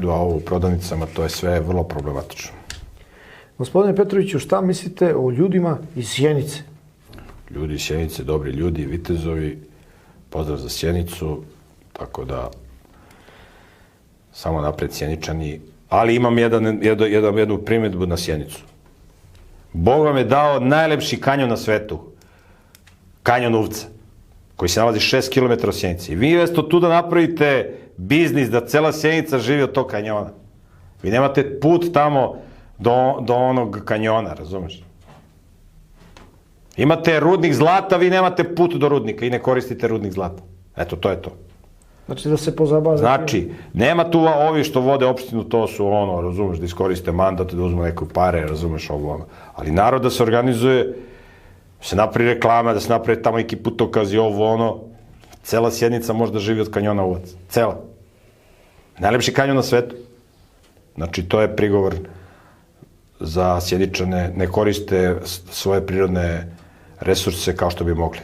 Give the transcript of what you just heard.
A ovo u prodavnicama, to je sve vrlo problematično. Gospodine Petroviću, šta mislite o ljudima iz Sjenice? Ljudi iz Sjenice, dobri ljudi, vitezovi, pozdrav za Sjenicu, tako da samo napred Sjeničani, ali imam jednu primedbu na Sjenicu. Bog vam je dao najlepši kanjon na svetu, kanjon Uvca, koji se nalazi 6 km od Sjenice. I vi jesto tu da napravite biznis da cela Sjenica živi od tog kanjona. Vi nemate put tamo do onog kanjona, razumeš? Imate rudnik zlata, vi nemate put do rudnika i ne koristite rudnik zlata. Eto, to je to. Znači da se pozabavite. Znači, nema tu ovi što vode opštinu, to su ono, razumeš, da iskoriste mandat, da uzmu neke pare, razumeš, ovo ono. Ali narod da se organizuje, da se napravi reklama, da se napravi tamo neki putokazi, ovo ono, cela Sjenica može da živi od kanjona Uvac. Cela. Najlepši kanjon na svetu. Znači, to je prigovor za Sjeničane, ne koriste svoje prirodne resurse kao što bi mogli.